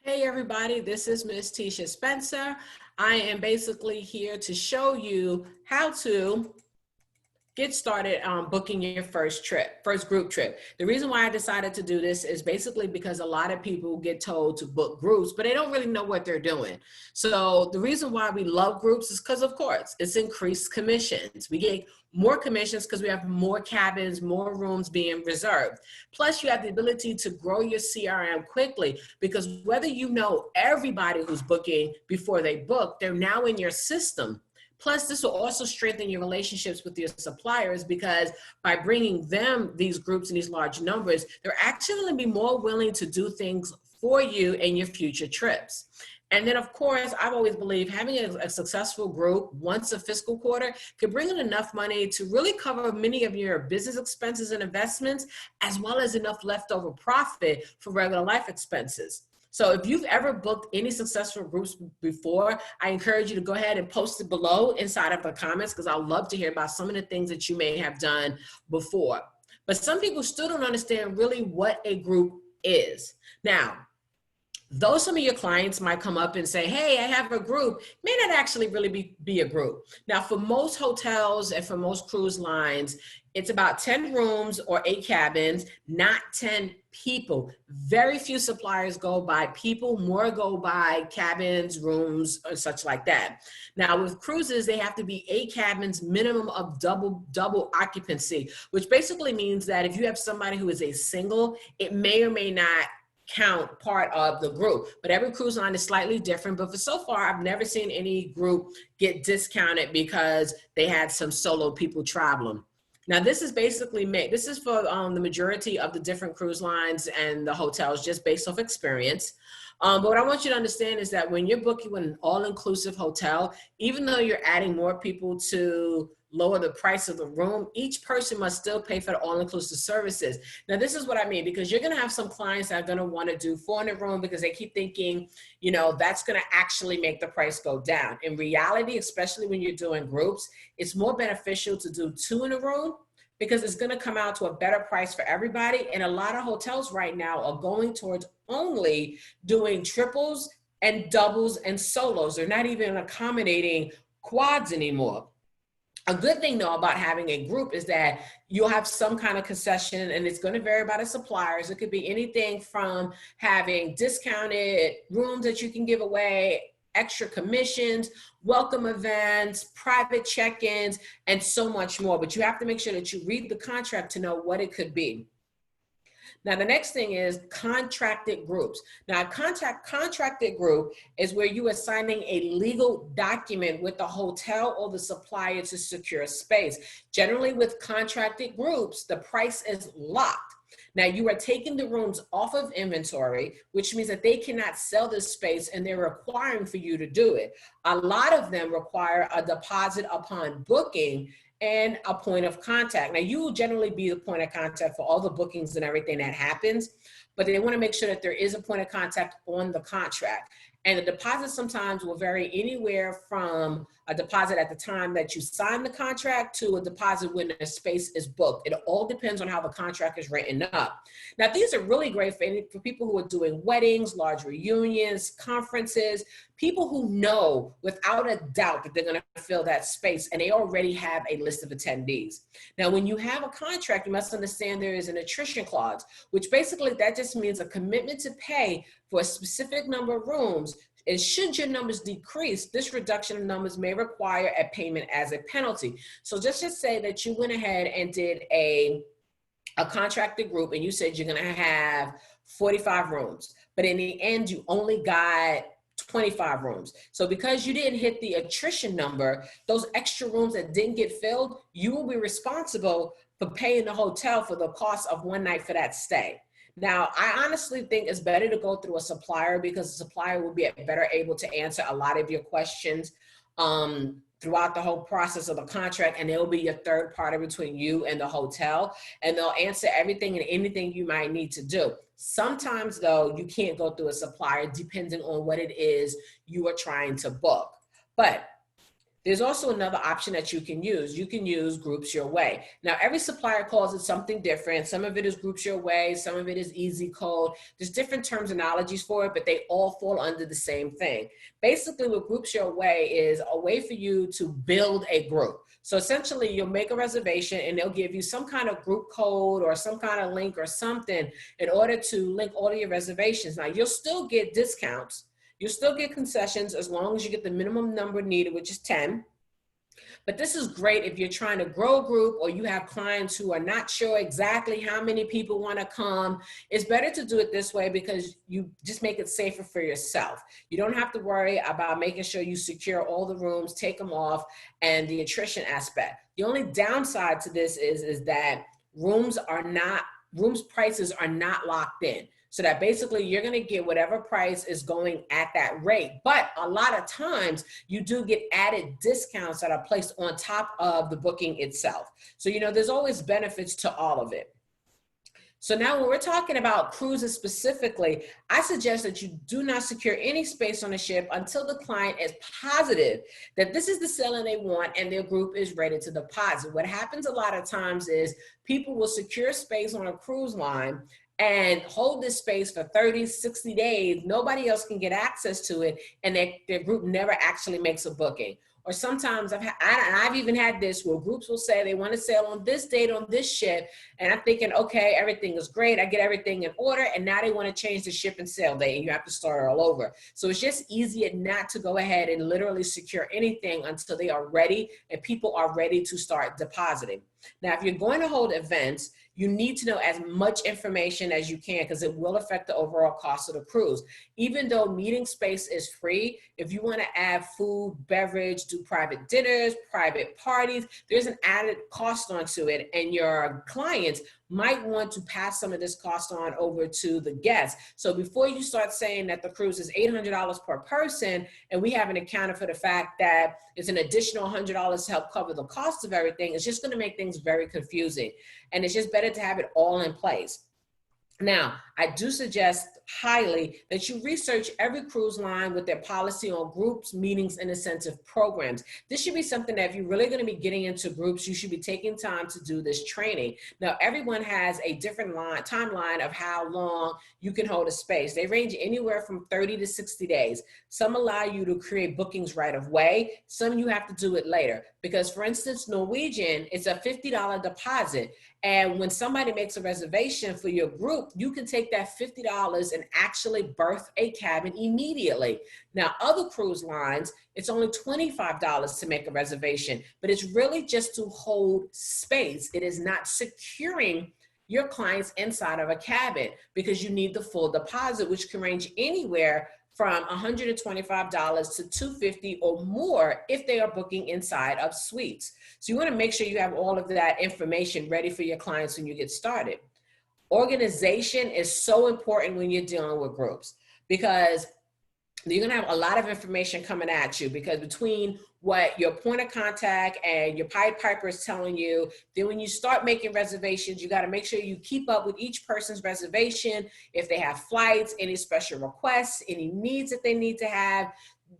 Hey everybody, this is Miss Tisha Spencer. I am basically here to show you how to get started booking your first group trip. The reason why I decided to do this is basically because a lot of people get told to book groups, but they don't really know what they're doing. So the reason why we love groups is because, of course, it's increased commissions. We get more commissions because we have more cabins, more rooms being reserved. Plus, you have the ability to grow your CRM quickly because whether you know everybody who's booking before they book, they're now in your system. Plus, this will also strengthen your relationships with your suppliers because by bringing them these groups and these large numbers, they're actually going to be more willing to do things for you and your future trips. And then, of course, I've always believed having a successful group once a fiscal quarter could bring in enough money to really cover many of your business expenses and investments, as well as enough leftover profit for regular life expenses. So if you've ever booked any successful groups before, I encourage you to go ahead and post it below inside of the comments because I'd love to hear about some of the things that you may have done before. But some people still don't understand really what a group is. Now, though some of your clients might come up and say, hey, I have a group, may not actually really be a group. Now, for most hotels and for most cruise lines, it's about 10 rooms or 8 cabins, not 10 people. Very few suppliers go by people, more go by cabins, rooms, or such like that. Now, with cruises, they have to be 8 cabins, minimum of double occupancy, which basically means that if you have somebody who is a single, it may or may not count part of the group, but every cruise line is slightly different. But for so far, I've never seen any group get discounted because they had some solo people traveling. Now, this is basically this is for the majority of the different cruise lines and the hotels, just based off experience. But what I want you to understand is that when you're booking with an all-inclusive hotel, even though you're adding more people to lower the price of the room, each person must still pay for the all-inclusive services. Now, this is what I mean, because you're going to have some clients that are going to want to do 400 room because they keep thinking, you know, that's going to actually make the price go down. In reality, especially when you're doing groups, it's more beneficial to do 2 in a room because it's going to come out to a better price for everybody. And a lot of hotels right now are going towards only doing triples and doubles and solos. They're not even accommodating quads anymore. A good thing though about having a group is that you'll have some kind of concession, and it's going to vary by the suppliers. It could be anything from having discounted rooms that you can give away, extra commissions, welcome events, private check-ins, and so much more. But you have to make sure that you read the contract to know what it could be. Now, the next thing is contracted groups. Now, a contracted group is where you are signing a legal document with the hotel or the supplier to secure space. Generally, with contracted groups, the price is locked. Now, you are taking the rooms off of inventory, which means that they cannot sell this space and they're requiring for you to do it. A lot of them require a deposit upon booking and a point of contact. Now, you will generally be the point of contact for all the bookings and everything that happens, but they want to make sure that there is a point of contact on the contract. And the deposit sometimes will vary anywhere from a deposit at the time that you sign the contract to a deposit when the space is booked. It all depends on how the contract is written up. Now, these are really great for people who are doing weddings, large reunions, conferences, people who know without a doubt that they're going to fill that space and they already have a list of attendees. Now, when you have a contract, you must understand there is an attrition clause, which basically that just means a commitment to pay for a specific number of rooms. And should your numbers decrease, this reduction of numbers may require a payment as a penalty. So just say that you went ahead and did a contracted group and you said you're going to have 45 rooms, but in the end, you only got 25 rooms. So because you didn't hit the attrition number, those extra rooms that didn't get filled, you will be responsible for paying the hotel for the cost of one night for that stay. Now, I honestly think it's better to go through a supplier because the supplier will be better able to answer a lot of your questions throughout the whole process of the contract, and they'll be your third party between you and the hotel, and they'll answer everything and anything you might need to do. Sometimes, though, you can't go through a supplier depending on what it is you are trying to book. But There's also another option that you can use. You can use Groups Your Way. Now, every supplier calls it something different. Some of it is Groups Your Way. Some of it is Easy Code. There's different terminologies for it, but they all fall under the same thing. Basically, what Groups Your Way is a way for you to build a group. So essentially, you'll make a reservation and they'll give you some kind of group code or some kind of link or something in order to link all of your reservations. Now, you'll still get discounts. You'll still get concessions as long as you get the minimum number needed, which is 10. But this is great if you're trying to grow a group or you have clients who are not sure exactly how many people want to come. It's better to do it this way because you just make it safer for yourself. You don't have to worry about making sure you secure all the rooms, take them off, and the attrition aspect. The only downside to this is that rooms prices are not locked in. So that basically you're going to get whatever price is going at that rate. But a lot of times you do get added discounts that are placed on top of the booking itself. So, there's always benefits to all of it. So now when we're talking about cruises specifically, I suggest that you do not secure any space on a ship until the client is positive that this is the sailing they want and their group is ready to deposit. What happens a lot of times is people will secure space on a cruise line and hold this space for 30, 60 days. Nobody else can get access to it, and their group never actually makes a booking. Or sometimes I've even had this where groups will say they want to sail on this date on this ship, and I'm thinking, okay, everything is great. I get everything in order, and now they want to change the ship and sail date, and you have to start all over. So it's just easier not to go ahead and literally secure anything until they are ready and people are ready to start depositing. Now, if you're going to hold events, you need to know as much information as you can because it will affect the overall cost of the cruise. Even though meeting space is free, if you want to add food, beverage, do private dinners, private parties, there's an added cost onto it, and your clients might want to pass some of this cost on over to the guests. So before you start saying that the cruise is $800 per person, and we haven't accounted for the fact that it's an additional $100 to help cover the cost of everything, it's just going to make things very confusing. And it's just better to have it all in place. Now, I do suggest highly that you research every cruise line with their policy on groups, meetings, and incentive programs. This should be something that if you're really going to be getting into groups, you should be taking time to do this training. Now, everyone has a different timeline of how long you can hold a space. They range anywhere from 30 to 60 days. Some allow you to create bookings right away. Some you have to do it later. Because, for instance, Norwegian, it's a $50 deposit. And when somebody makes a reservation for your group, you can take that $50 and actually berth a cabin immediately. Now, other cruise lines, it's only $25 to make a reservation, but it's really just to hold space. It is not securing your clients inside of a cabin because you need the full deposit, which can range anywhere from $125 to $250 or more if they are booking inside of suites. So you want to make sure you have all of that information ready for your clients when you get started. Organization is so important when you're dealing with groups because you're going to have a lot of information coming at you because between what your point of contact and your Pied Piper is telling you, then when you start making reservations, you got to make sure you keep up with each person's reservation. If they have flights, any special requests, any needs that they need to have,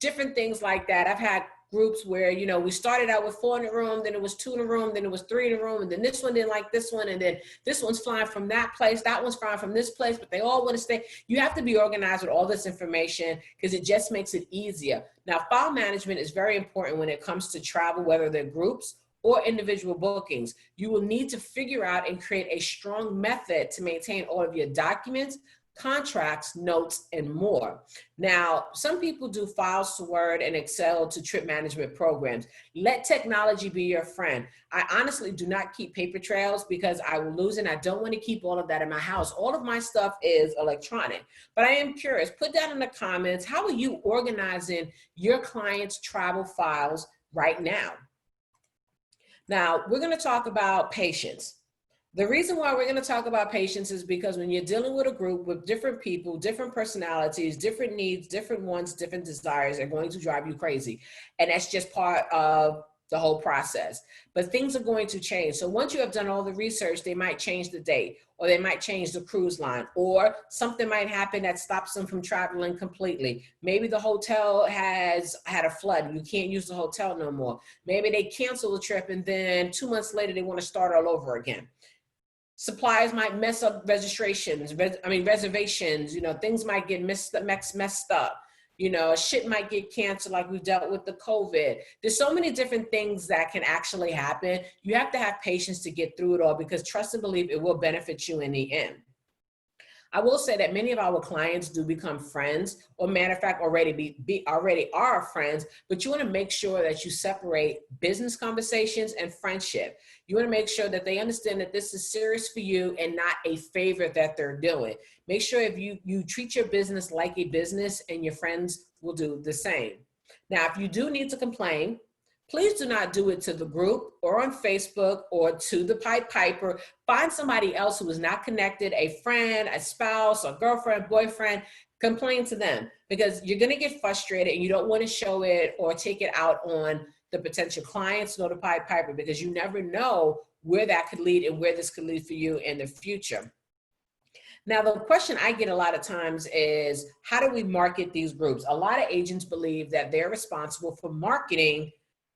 different things like that. I've had groups where, we started out with 4 in a room, then it was 2 in a room, then it was 3 in a room, and then this one didn't like this one, and then this one's flying from that place, that one's flying from this place, but they all want to stay. You have to be organized with all this information because it just makes it easier. Now, file management is very important when it comes to travel, whether they're groups or individual bookings. You will need to figure out and create a strong method to maintain all of your documents, contracts, notes, and more. Now, some people do files to Word and Excel to trip management programs. Let technology be your friend. I honestly do not keep paper trails because I will lose it. I don't want to keep all of that in my house. All of my stuff is electronic, but I am curious. Put down in the comments, how are you organizing your clients' travel files right now? Now, we're going to talk about patience. The reason why we're going to talk about patience is because when you're dealing with a group with different people, different personalities, different needs, different wants, different desires are going to drive you crazy. And that's just part of the whole process. But things are going to change. So once you have done all the research, they might change the date, or they might change the cruise line, or something might happen that stops them from traveling completely. Maybe the hotel has had a flood and you can't use the hotel no more. Maybe they cancel the trip and then 2 months later they want to start all over again. Suppliers might mess up registrations, reservations, things might get messed up. Shit might get canceled like we dealt with the COVID. There's so many different things that can actually happen. You have to have patience to get through it all, because trust and believe it will benefit you in the end. I will say that many of our clients do become friends, or matter of fact, already are friends, but you want to make sure that you separate business conversations and friendship. You want to make sure that they understand that this is serious for you and not a favor that they're doing. Make sure if you treat your business like a business, and your friends will do the same. Now, if you do need to complain, please do not do it to the group or on Facebook or to the Pied Piper. Find somebody else who is not connected, a friend, a spouse, a girlfriend, boyfriend. Complain to them, because you're going to get frustrated and you don't want to show it or take it out on the potential clients nor the Pied Piper, because you never know where that could lead and where this could lead for you in the future. Now, the question I get a lot of times is, how do we market these groups? A lot of agents believe that they're responsible for marketing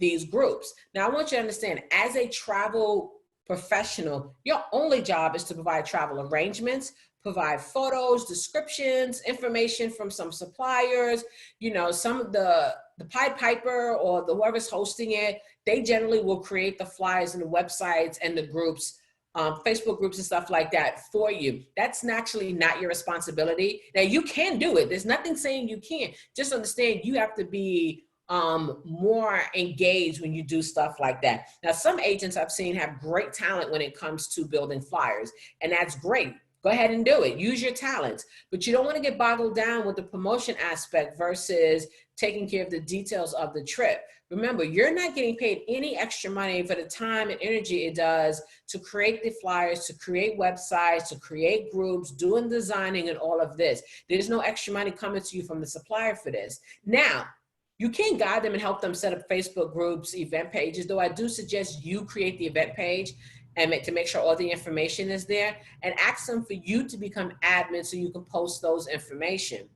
these groups. Now, I want you to understand, as a travel professional, your only job is to provide travel arrangements, provide photos, descriptions, information from some suppliers. Some of the Pied Piper or whoever's hosting it, they generally will create the flyers and the websites and the groups, Facebook groups and stuff like that for you. That's actually not your responsibility. Now, you can do it. There's nothing saying you can't. Just understand you have to be more engaged when you do stuff like that. Now, some agents I've seen have great talent when it comes to building flyers, and that's great. Go ahead and do it. Use your talents, but you don't want to get boggled down with the promotion aspect versus taking care of the details of the trip. Remember, you're not getting paid any extra money for the time and energy it does to create the flyers, to create websites, to create groups, doing designing and all of this. There's no extra money coming to you from the supplier for this. Now, you can guide them and help them set up Facebook groups, event pages, though I do suggest you create the event page and to make sure all the information is there, and ask them for you to become admin so you can post those information.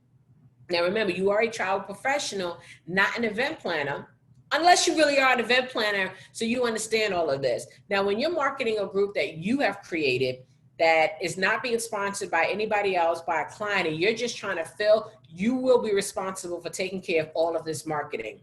Now, remember, you are a travel professional, not an event planner, unless you really are an event planner, so you understand all of this. Now, when you're marketing a group that you have created that is not being sponsored by anybody else, by a client, and you're just trying to fill, you will be responsible for taking care of all of this marketing.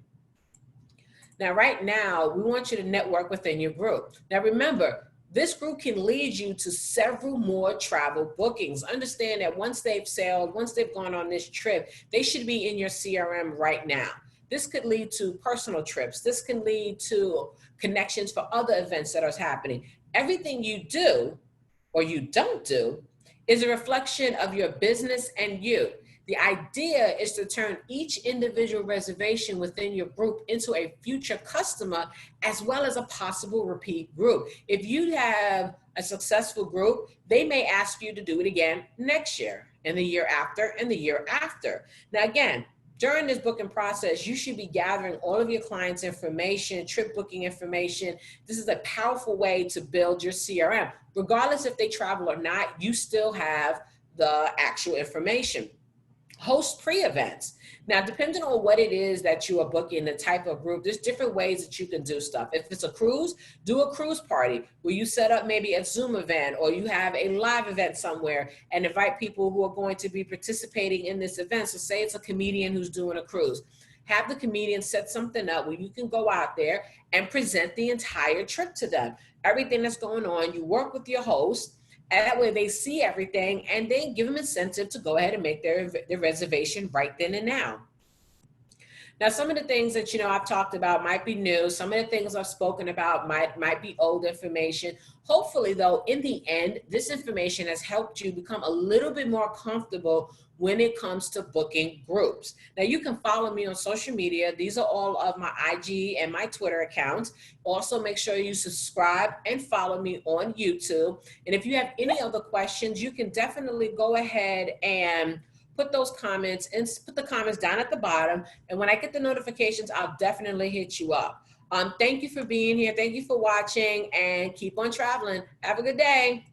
Now, right now, we want you to network within your group. Now, remember, this group can lead you to several more travel bookings. Understand that once they've sailed, once they've gone on this trip, they should be in your CRM right now. This could lead to personal trips. This can lead to connections for other events that are happening. Everything you do or you don't do is a reflection of your business and you. The idea is to turn each individual reservation within your group into a future customer, as well as a possible repeat group. If you have a successful group, they may ask you to do it again next year, and the year after, and the year after. Now, again, during this booking process, you should be gathering all of your clients' information, trip booking information. This is a powerful way to build your CRM. Regardless if they travel or not, you still have the actual information. Host pre-events. Now, depending on what it is that you are booking, the type of group, there's different ways that you can do stuff. If it's a cruise, do a cruise party where you set up maybe a Zoom event, or you have a live event somewhere and invite people who are going to be participating in this event. So say it's a comedian who's doing a cruise. Have the comedian set something up where you can go out there and present the entire trip to them. Everything that's going on, you work with your host. And that way they see everything, and they give them incentive to go ahead and make their reservation right then and now. Now, some of the things that, I've talked about might be new. Some of the things I've spoken about might be old information. Hopefully, though, in the end, this information has helped you become a little bit more comfortable when it comes to booking groups. Now, you can follow me on social media. These are all of my IG and my Twitter accounts. Also, make sure you subscribe and follow me on YouTube. And if you have any other questions, you can definitely go ahead and put those comments and put the comments down at the bottom. And when I get the notifications, I'll definitely hit you up. Thank you for being here. Thank you for watching, and keep on traveling. Have a good day.